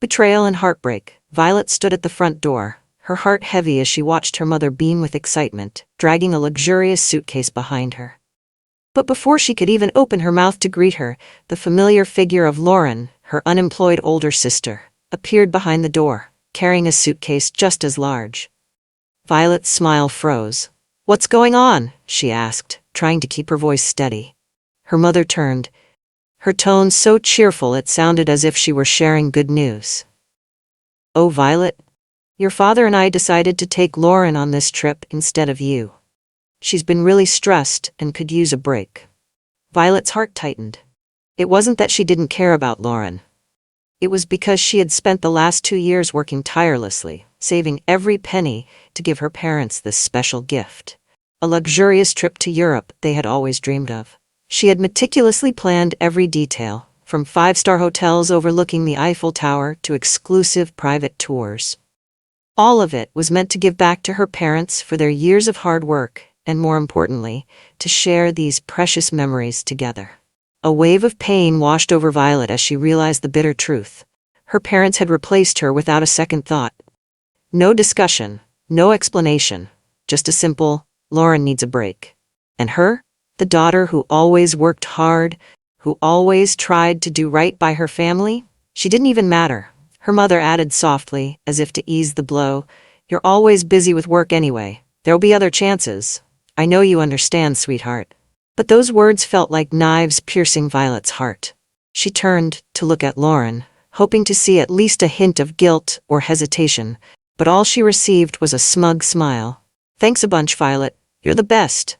Betrayal and heartbreak. Violet stood at the front door, her heart heavy as she watched her mother beam with excitement, dragging a luxurious suitcase behind her. But before she could even open her mouth to greet her, the familiar figure of Lauren, her unemployed older sister, appeared behind the door, carrying a suitcase just as large. Violet's smile froze. "What's going on?" she asked, trying to keep her voice steady. Her mother turned, her tone so cheerful it sounded as if she were sharing good news. "Oh, Violet, your father and I decided to take Lauren on this trip instead of you. She's been really stressed and could use a break." Violet's heart tightened. It wasn't that she didn't care about Lauren. It was because she had spent the last 2 years working tirelessly, saving every penny to give her parents this special gift. A luxurious trip to Europe they had always dreamed of. She had meticulously planned every detail, from 5-star hotels overlooking the Eiffel Tower to exclusive private tours. All of it was meant to give back to her parents for their years of hard work, and more importantly, to share these precious memories together. A wave of pain washed over Violet as she realized the bitter truth. Her parents had replaced her without a second thought. No discussion, no explanation, just a simple, "Lauren needs a break." And her, the daughter who always worked hard, who always tried to do right by her family, she didn't even matter. Her mother added softly, as if to ease the blow, "You're always busy with work anyway. There'll be other chances. I know you understand, sweetheart." But those words felt like knives piercing Violet's heart. She turned to look at Lauren, hoping to see at least a hint of guilt or hesitation, but all she received was a smug smile. "Thanks a bunch, Violet. You're the best,"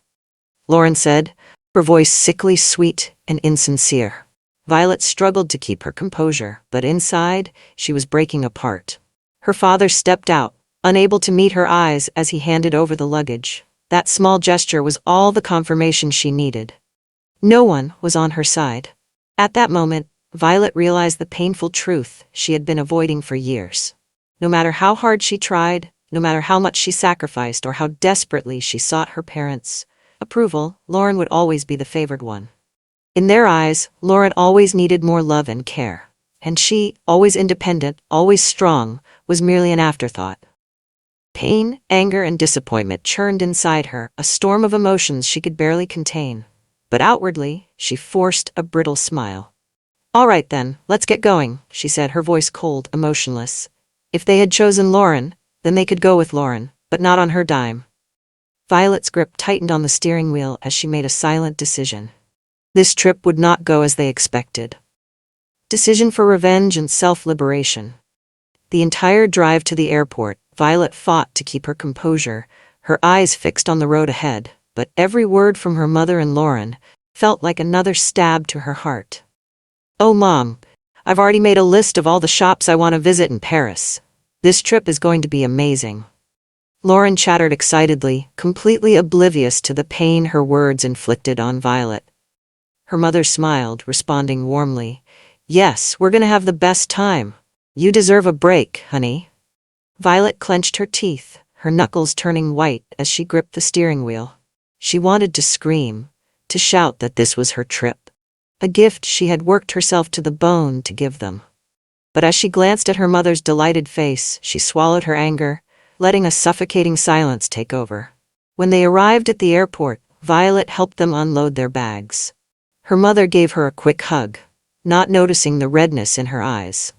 Lauren said, her voice sickly sweet and insincere. Violet struggled to keep her composure, but inside, she was breaking apart. Her father stepped out, unable to meet her eyes as he handed over the luggage. That small gesture was all the confirmation she needed. No one was on her side. At that moment, Violet realized the painful truth she had been avoiding for years. No matter how hard she tried, no matter how much she sacrificed or how desperately she sought her parents' approval, Lauren would always be the favored one. In their eyes, Lauren always needed more love and care. And she, always independent, always strong, was merely an afterthought. Pain, anger, and disappointment churned inside her, a storm of emotions she could barely contain. But outwardly, she forced a brittle smile. "All right then, let's get going," she said, her voice cold, emotionless. If they had chosen Lauren, then they could go with Lauren, but not on her dime. Violet's grip tightened on the steering wheel as she made a silent decision. This trip would not go as they expected. Decision for revenge and self-liberation. The entire drive to the airport, Violet fought to keep her composure, her eyes fixed on the road ahead, but every word from her mother and Lauren felt like another stab to her heart. "Oh, Mom, I've already made a list of all the shops I want to visit in Paris. This trip is going to be amazing." Lauren chattered excitedly, completely oblivious to the pain her words inflicted on Violet. Her mother smiled, responding warmly, "Yes, we're going to have the best time. You deserve a break, honey." Violet clenched her teeth, her knuckles turning white as she gripped the steering wheel. She wanted to scream, to shout that this was her trip, a gift she had worked herself to the bone to give them. But as she glanced at her mother's delighted face, she swallowed her anger, letting a suffocating silence take over. When they arrived at the airport, Violet helped them unload their bags. Her mother gave her a quick hug, not noticing the redness in her eyes.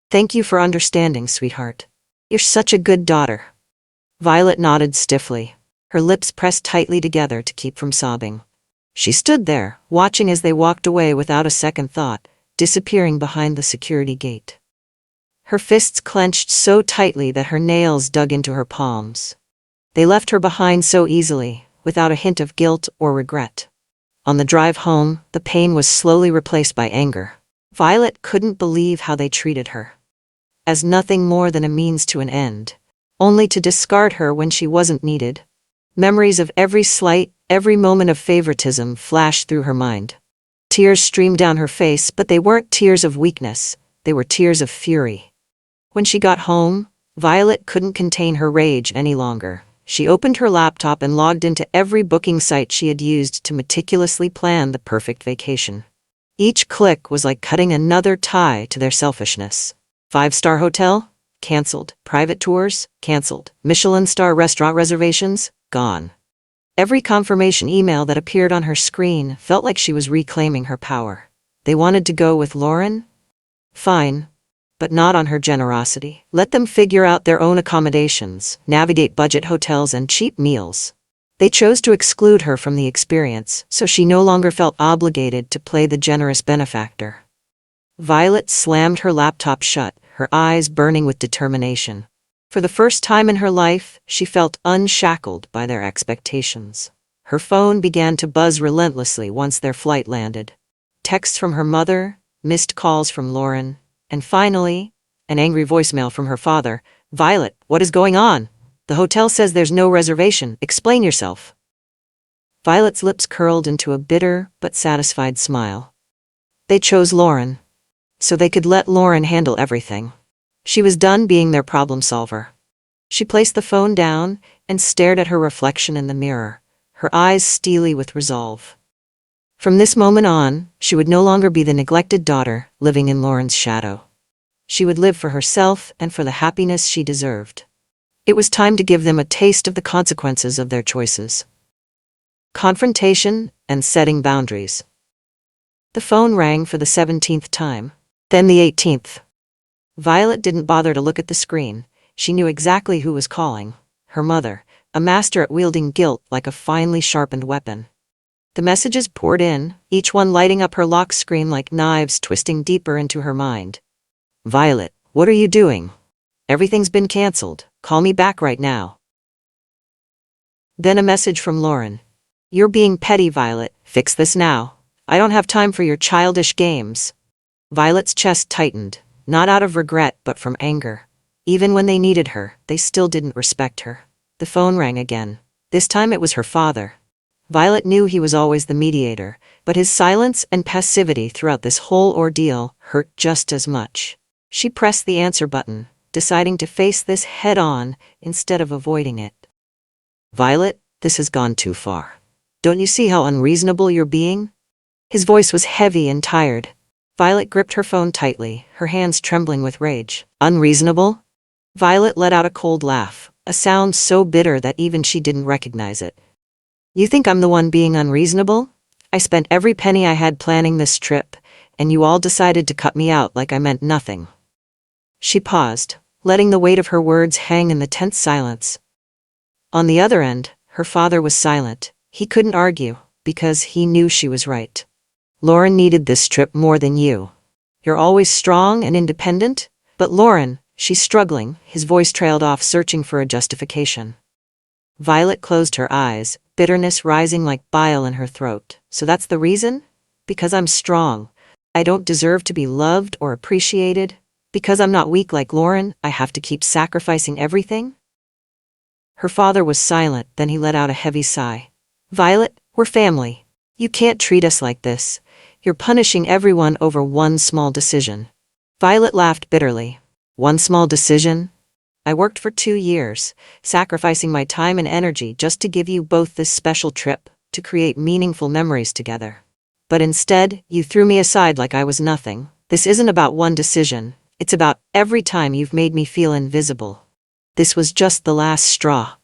"Thank you for understanding, sweetheart. You're such a good daughter." Violet nodded stiffly, her lips pressed tightly together to keep from sobbing. She stood there, watching as they walked away without a second thought, disappearing behind the security gate. Her fists clenched so tightly that her nails dug into her palms. They left her behind so easily, without a hint of guilt or regret. On the drive home, the pain was slowly replaced by anger. Violet couldn't believe how they treated her. As nothing more than a means to an end, only to discard her when she wasn't needed. Memories of every slight, every moment of favoritism flashed through her mind. Tears streamed down her face, but they weren't tears of weakness, they were tears of fury. When she got home, Violet couldn't contain her rage any longer. She opened her laptop and logged into every booking site she had used to meticulously plan the perfect vacation. Each click was like cutting another tie to their selfishness. 5-star hotel? Cancelled. Private tours? Cancelled. Michelin star restaurant reservations? Gone. Every confirmation email that appeared on her screen felt like she was reclaiming her power. They wanted to go with Lauren? Fine. But not on her generosity. Let them figure out their own accommodations, navigate budget hotels and cheap meals. They chose to exclude her from the experience, so she no longer felt obligated to play the generous benefactor. Violet slammed her laptop shut, her eyes burning with determination. For the first time in her life, she felt unshackled by their expectations. Her phone began to buzz relentlessly once their flight landed. Texts from her mother, missed calls from Lauren, and finally, an angry voicemail from her father. "Violet, what is going on? The hotel says there's no reservation. Explain yourself." Violet's lips curled into a bitter but satisfied smile. They chose Lauren, so they could let Lauren handle everything. She was done being their problem solver. She placed the phone down and stared at her reflection in the mirror, her eyes steely with resolve. From this moment on, she would no longer be the neglected daughter living in Lauren's shadow. She would live for herself and for the happiness she deserved. It was time to give them a taste of the consequences of their choices. Confrontation and setting boundaries. The phone rang for the 17th time, then the 18th. Violet didn't bother to look at the screen. She knew exactly who was calling. Her mother, a master at wielding guilt like a finely sharpened weapon. The messages poured in, each one lighting up her lock screen like knives twisting deeper into her mind. "Violet, what are you doing? Everything's been cancelled. Call me back right now." Then a message from Lauren. "You're being petty, Violet. Fix this now. I don't have time for your childish games." Violet's chest tightened, not out of regret but from anger. Even when they needed her, they still didn't respect her. The phone rang again. This time it was her father. Violet knew he was always the mediator, but his silence and passivity throughout this whole ordeal hurt just as much. She pressed the answer button, deciding to face this head-on instead of avoiding it. "Violet, this has gone too far. Don't you see how unreasonable you're being?" His voice was heavy and tired. Violet gripped her phone tightly, her hands trembling with rage. "Unreasonable?" Violet let out a cold laugh, a sound so bitter that even she didn't recognize it. "You think I'm the one being unreasonable? I spent every penny I had planning this trip, and you all decided to cut me out like I meant nothing." She paused, letting the weight of her words hang in the tense silence. On the other end, her father was silent. He couldn't argue, because he knew she was right. "Lauren needed this trip more than you. You're always strong and independent, but Lauren, she's struggling." His voice trailed off, searching for a justification. Violet closed her eyes, bitterness rising like bile in her throat. "So that's the reason? Because I'm strong. I don't deserve to be loved or appreciated. Because I'm not weak like Lauren, I have to keep sacrificing everything?" Her father was silent, then he let out a heavy sigh. "Violet, we're family. You can't treat us like this. You're punishing everyone over one small decision." Violet laughed bitterly. "One small decision? I worked for 2 years, sacrificing my time and energy just to give you both this special trip, to create meaningful memories together. But instead, you threw me aside like I was nothing. This isn't about one decision. It's about every time you've made me feel invisible. This was just the last straw."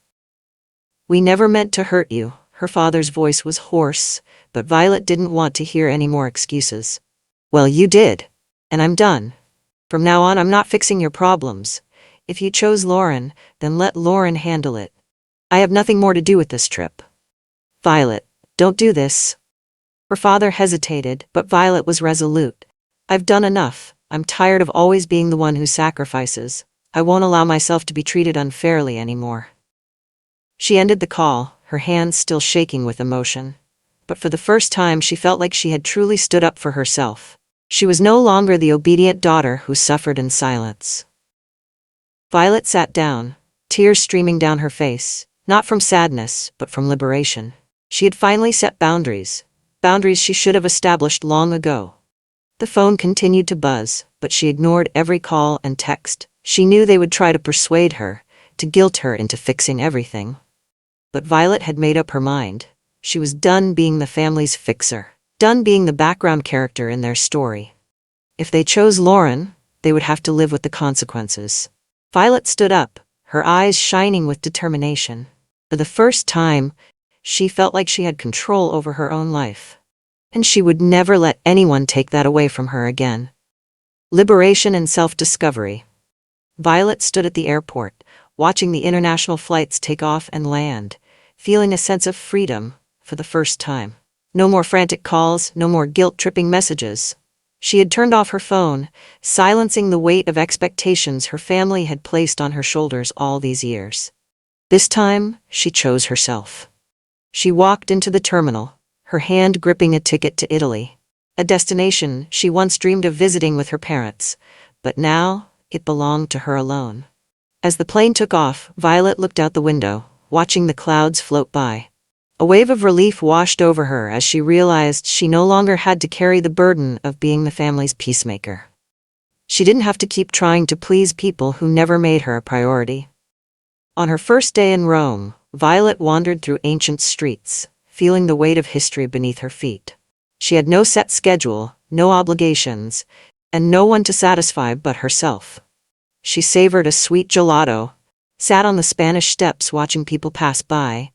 "We never meant to hurt you." Her father's voice was hoarse, but Violet didn't want to hear any more excuses. "Well, you did. And I'm done. From now on, I'm not fixing your problems. If you chose Lauren, then let Lauren handle it. I have nothing more to do with this trip." "Violet, don't do this." Her father hesitated, but Violet was resolute. "I've done enough. I'm tired of always being the one who sacrifices. I won't allow myself to be treated unfairly anymore." She ended the call, her hands still shaking with emotion. But for the first time she felt like she had truly stood up for herself. She was no longer the obedient daughter who suffered in silence. Violet sat down, tears streaming down her face, not from sadness, but from liberation. She had finally set boundaries, boundaries she should have established long ago. The phone continued to buzz, but she ignored every call and text. She knew they would try to persuade her, to guilt her into fixing everything. But Violet had made up her mind. She was done being the family's fixer, done being the background character in their story. If they chose Lauren, they would have to live with the consequences. Violet stood up, her eyes shining with determination. For the first time, she felt like she had control over her own life. And she would never let anyone take that away from her again. Liberation and self-discovery. Violet stood at the airport, watching the international flights take off and land, feeling a sense of freedom for the first time. No more frantic calls, no more guilt-tripping messages. She had turned off her phone, silencing the weight of expectations her family had placed on her shoulders all these years. This time, she chose herself. She walked into the terminal, her hand gripping a ticket to Italy, a destination she once dreamed of visiting with her parents, but now it belonged to her alone. As the plane took off, Violet looked out the window, watching the clouds float by. A wave of relief washed over her as she realized she no longer had to carry the burden of being the family's peacemaker. She didn't have to keep trying to please people who never made her a priority. On her first day in Rome, Violet wandered through ancient streets, feeling the weight of history beneath her feet. She had no set schedule, no obligations, and no one to satisfy but herself. She savored a sweet gelato, sat on the Spanish steps watching people pass by,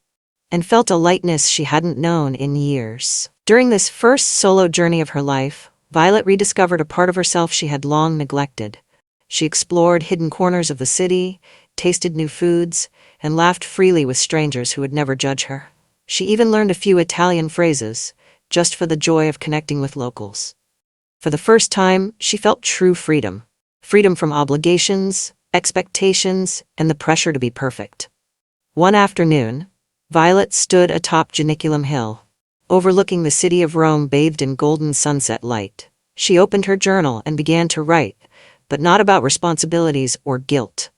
and felt a lightness she hadn't known in years. During this first solo journey of her life, Violet rediscovered a part of herself she had long neglected. She explored hidden corners of the city, tasted new foods, and laughed freely with strangers who would never judge her. She even learned a few Italian phrases, just for the joy of connecting with locals. For the first time, she felt true freedom. Freedom from obligations, expectations, and the pressure to be perfect. One afternoon, Violet stood atop Janiculum Hill, overlooking the city of Rome bathed in golden sunset light. She opened her journal and began to write, but not about responsibilities or guilt.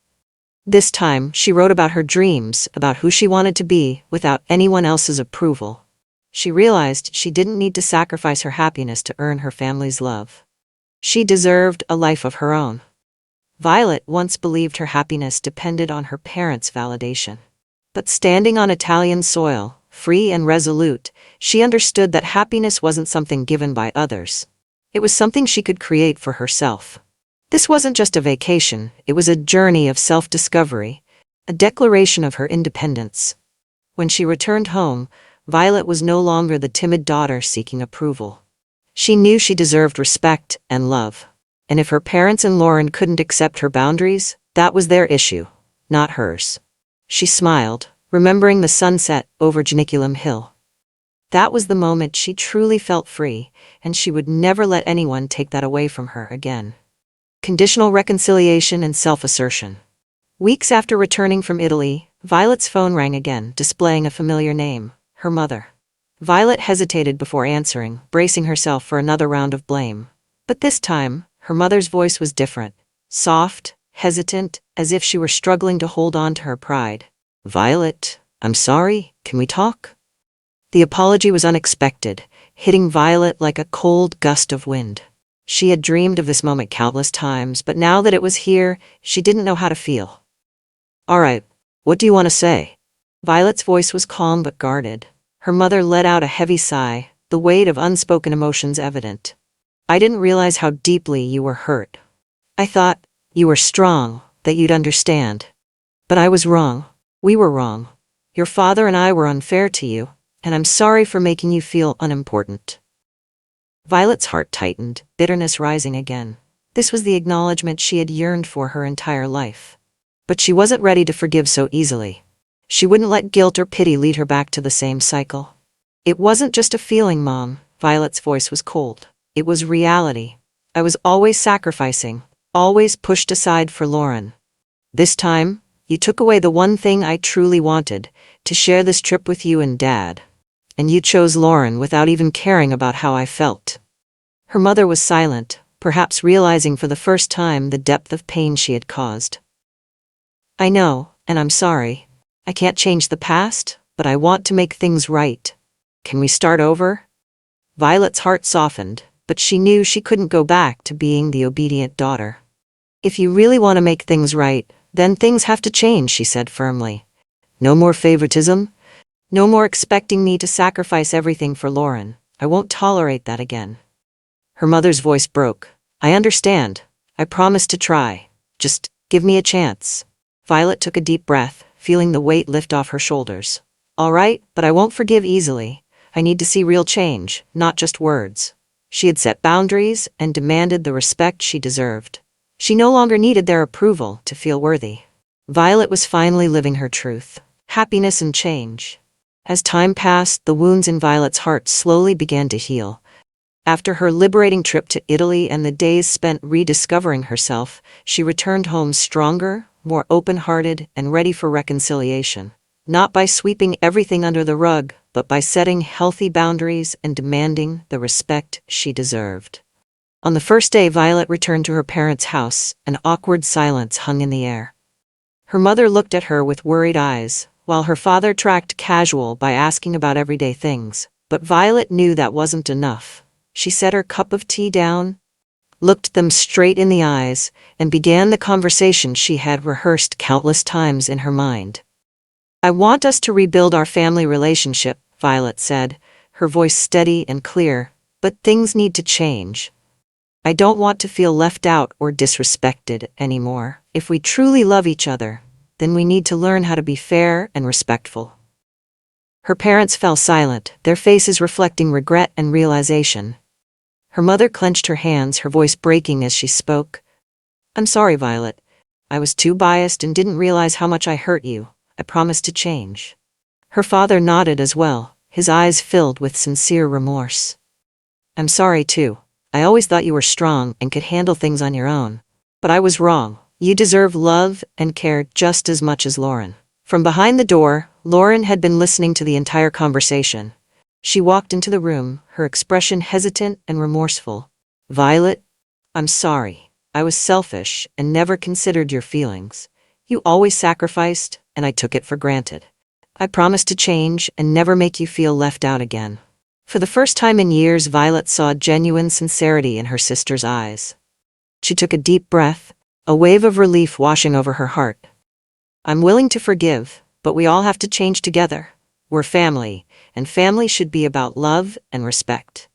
This time, she wrote about her dreams, about who she wanted to be, without anyone else's approval. She realized she didn't need to sacrifice her happiness to earn her family's love. She deserved a life of her own. Violet once believed her happiness depended on her parents' validation. But standing on Italian soil, free and resolute, she understood that happiness wasn't something given by others. It was something she could create for herself. This wasn't just a vacation, it was a journey of self-discovery, a declaration of her independence. When she returned home, Violet was no longer the timid daughter seeking approval. She knew she deserved respect and love. And if her parents and Lauren couldn't accept her boundaries, that was their issue, not hers. She smiled, remembering the sunset over Janiculum Hill. That was the moment she truly felt free, and she would never let anyone take that away from her again. Conditional reconciliation and self-assertion. Weeks after returning from Italy, Violet's phone rang again, displaying a familiar name, her mother. Violet hesitated before answering, bracing herself for another round of blame. But this time, her mother's voice was different, soft, hesitant, as if she were struggling to hold on to her pride. "Violet, I'm sorry, can we talk?" The apology was unexpected, hitting Violet like a cold gust of wind. She had dreamed of this moment countless times, but now that it was here, she didn't know how to feel. "All right, what do you want to say?" Violet's voice was calm but guarded. Her mother let out a heavy sigh, the weight of unspoken emotions evident. "I didn't realize how deeply you were hurt. I thought you were strong, that you'd understand. But I was wrong. We were wrong. Your father and I were unfair to you, and I'm sorry for making you feel unimportant." Violet's heart tightened, bitterness rising again. This was the acknowledgement she had yearned for her entire life. But she wasn't ready to forgive so easily. She wouldn't let guilt or pity lead her back to the same cycle. "It wasn't just a feeling, Mom." Violet's voice was cold. "It was reality. I was always sacrificing, always pushed aside for Lauren. This time, you took away the one thing I truly wanted, to share this trip with you and Dad. And you chose Lauren without even caring about how I felt." Her mother was silent, perhaps realizing for the first time the depth of pain she had caused. "I know, and I'm sorry. I can't change the past, but I want to make things right. Can we start over?" Violet's heart softened, but she knew she couldn't go back to being the obedient daughter. "If you really want to make things right, then things have to change," she said firmly. "No more favoritism. No more expecting me to sacrifice everything for Lauren. I won't tolerate that again." Her mother's voice broke. "I understand. I promise to try. Just give me a chance. Violet took a deep breath, feeling the weight lift off her shoulders. All right, but I won't forgive easily. I need to see real change, not just words. She had set boundaries and demanded the respect she deserved. She no longer needed their approval to feel worthy. Violet was finally living her truth, happiness and change. As time passed, the wounds in Violet's heart slowly began to heal. After her liberating trip to Italy and the days spent rediscovering herself, she returned home stronger, more open-hearted, and ready for reconciliation. Not by sweeping everything under the rug, but by setting healthy boundaries and demanding the respect she deserved. On the first day Violet returned to her parents' house, an awkward silence hung in the air. Her mother looked at her with worried eyes, while her father tracked casual by asking about everyday things. But Violet knew that wasn't enough. She set her cup of tea down, looked them straight in the eyes, and began the conversation she had rehearsed countless times in her mind. I want us to rebuild our family relationship, Violet said, her voice steady and clear, but things need to change. I don't want to feel left out or disrespected anymore. If we truly love each other, then we need to learn how to be fair and respectful. Her parents fell silent, their faces reflecting regret and realization. Her mother clenched her hands, her voice breaking as she spoke. I'm sorry, Violet. I was too biased and didn't realize how much I hurt you. I promise to change. Her father nodded as well, his eyes filled with sincere remorse. I'm sorry too. I always thought you were strong and could handle things on your own. But I was wrong. You deserve love and care just as much as Lauren. From behind the door, Lauren had been listening to the entire conversation. She walked into the room, her expression hesitant and remorseful. Violet, I'm sorry. I was selfish and never considered your feelings. You always sacrificed, and I took it for granted. I promise to change and never make you feel left out again. For the first time in years, Violet saw genuine sincerity in her sister's eyes. She took a deep breath, a wave of relief washing over her heart. I'm willing to forgive, but we all have to change together. We're family, and family should be about love and respect.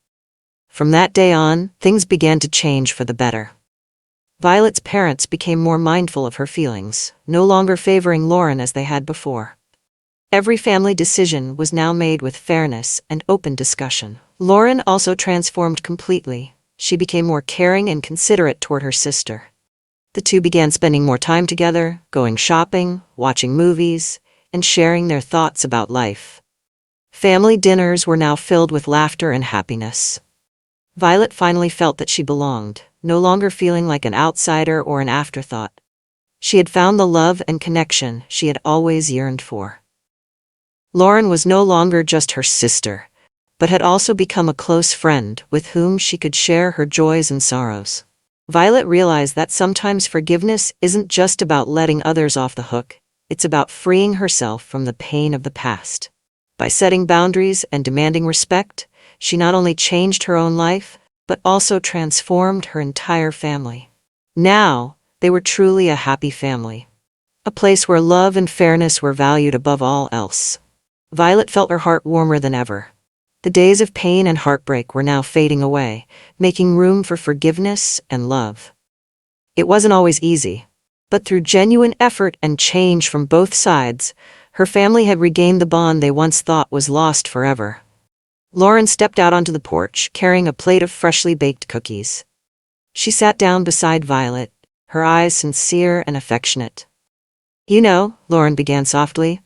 From that day on, things began to change for the better. Violet's parents became more mindful of her feelings, no longer favoring Lauren as they had before. Every family decision was now made with fairness and open discussion. Lauren also transformed completely. She became more caring and considerate toward her sister. The two began spending more time together, going shopping, watching movies, and sharing their thoughts about life. Family dinners were now filled with laughter and happiness. Violet finally felt that she belonged, no longer feeling like an outsider or an afterthought. She had found the love and connection she had always yearned for. Lauren was no longer just her sister, but had also become a close friend with whom she could share her joys and sorrows. Violet realized that sometimes forgiveness isn't just about letting others off the hook, it's about freeing herself from the pain of the past. By setting boundaries and demanding respect, she not only changed her own life, but also transformed her entire family. Now, they were truly a happy family. A place where love and fairness were valued above all else. Violet felt her heart warmer than ever. The days of pain and heartbreak were now fading away, making room for forgiveness and love. It wasn't always easy, but through genuine effort and change from both sides, her family had regained the bond they once thought was lost forever. Lauren stepped out onto the porch, carrying a plate of freshly baked cookies. She sat down beside Violet, her eyes sincere and affectionate. You know, Lauren began softly,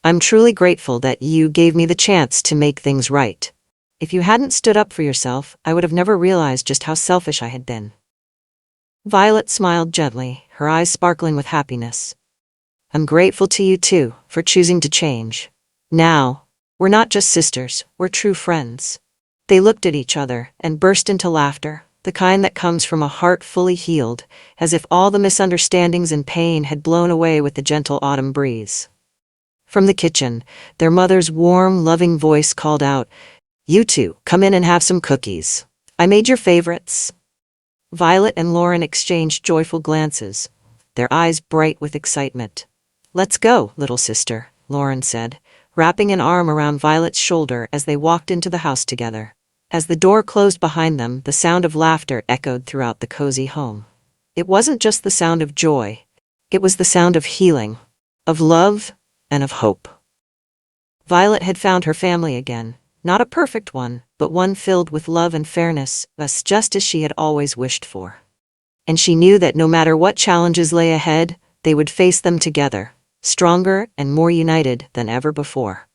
I'm truly grateful that you gave me the chance to make things right. If you hadn't stood up for yourself, I would have never realized just how selfish I had been. Violet smiled gently, her eyes sparkling with happiness. I'm grateful to you too, for choosing to change. Now, we're not just sisters, we're true friends. They looked at each other and burst into laughter, the kind that comes from a heart fully healed, as if all the misunderstandings and pain had blown away with the gentle autumn breeze. From the kitchen, their mother's warm, loving voice called out, You two, come in and have some cookies. I made your favorites. Violet and Lauren exchanged joyful glances, their eyes bright with excitement. Let's go, little sister, Lauren said, wrapping an arm around Violet's shoulder as they walked into the house together. As the door closed behind them, the sound of laughter echoed throughout the cozy home. It wasn't just the sound of joy. It was the sound of healing, of love, and of hope. Violet had found her family again, not a perfect one, but one filled with love and fairness, thus just as she had always wished for. And she knew that no matter what challenges lay ahead, they would face them together, stronger and more united than ever before.